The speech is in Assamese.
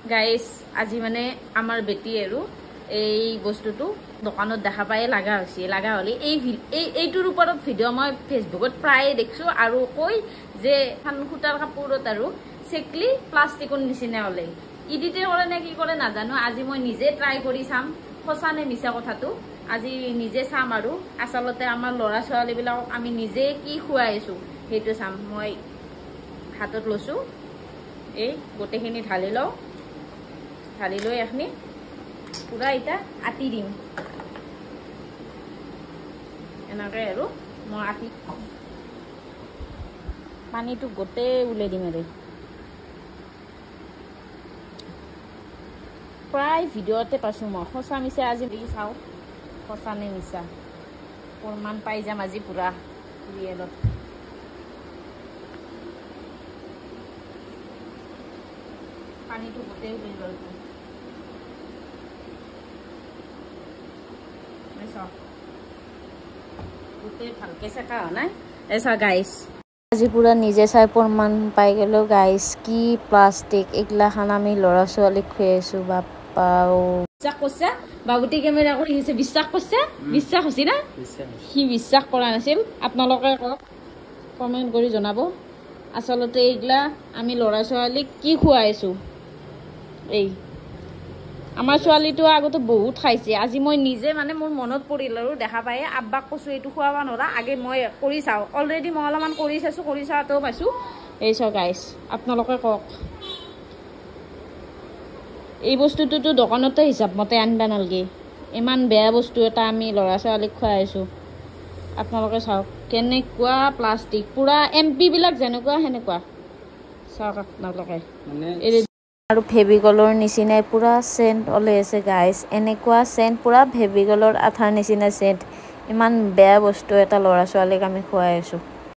গাইস আজি মানে আমাৰ বেটি আৰু এই বস্তুটো দোকানত দেখা পাই লাগা হলি এইটোৰ ওপৰত ভিডিও মই ফেসবুকত প্ৰায় দেখছো আৰু কই যে খান খুটাৰ কাপোৰত আৰু সেকলি প্লাষ্টিকৰ নিচিনা হলে ইডিটে কৰে নে কি কৰে নাজানো আজি মই নিজে ট্ৰাই কৰি চাম খসানে মিছা কথাটো আজি নিজে চাম আৰু আসলতে আমাৰ লৰা ছোৱালী বিলাক আমি নিজে কি খুৱাইছো হেতু চাম মই হাতত লছো এই গোটেখিনি ঢালি লও ঢালি লৈ এখনি পুরা এটা আটি দিম এনেকে আৰু মই আটি পানীটো গোটে উলাই দিম আৰু প্ৰায় ভিডিওতে পাছো মই খসা মিছা আজি দেখি চাও খসা নে মিছা প্ৰমাণ পাই যাম আজি পুৰা ৰিয়েলত পানীটো গোটে উলাই গল ভালকে চেকা নাই এসা গাইস আজি পুরা নিজে চাই প্রমাণ পাই গেল গাইস কি প্লাস্টিক এগুলা খান আমি লড়া ছোৱালী খুৱাইছো বাপাও বিশ্বাস কৰছে বাবুটি ক্যামেৰা কৰি দিছে বিশ্বাস কৰছে বিশ্বাস হছি না কি বিশ্বাস কৰা নাছিল আপোনালোকে কমেন্ট কৰি জনাব আসলতে এগুলা আমি লড়া ছোৱালীক কি খুৱাইছো এই আমাৰ ছোৱালীটো আগতে বহুত খাইছে আজি মই নিজে মানে মোৰ মনত পৰিল আৰু দেখা পাই আব্বাক কৈছো এইটো খুৱাবা নৰা আগে মই কৰি চাও অলৰেডি মই অলমান কৰি চাওতেও পাইছো এই সব গাইস আপোনালোকে কক এই বস্তুটো দোকানতে হিসাব মতে আনবা নালগে ইমান বেয়া বস্তু এটা আমি লৰা ছোৱালীক খুৱাইছো আপোনালোকে চাওক কেনেকুৱা প্লাষ্টিক পুৰা এমপি বিলাক যেনেকুৱা হেনেকুৱা চাওক আপোনালোকে মানে আৰু ফেভিকলৰ নিচিনাই পুৰা সেন্ট ওলাই আছে গাইস এনেকুৱা সেন্ট পুৰা ফেভিকলৰ আঠাৰ নিচিনা সেন্ট ইমান বেয়া বস্তু এটা লৰা ছোৱালীক আমি খুৱাই আছো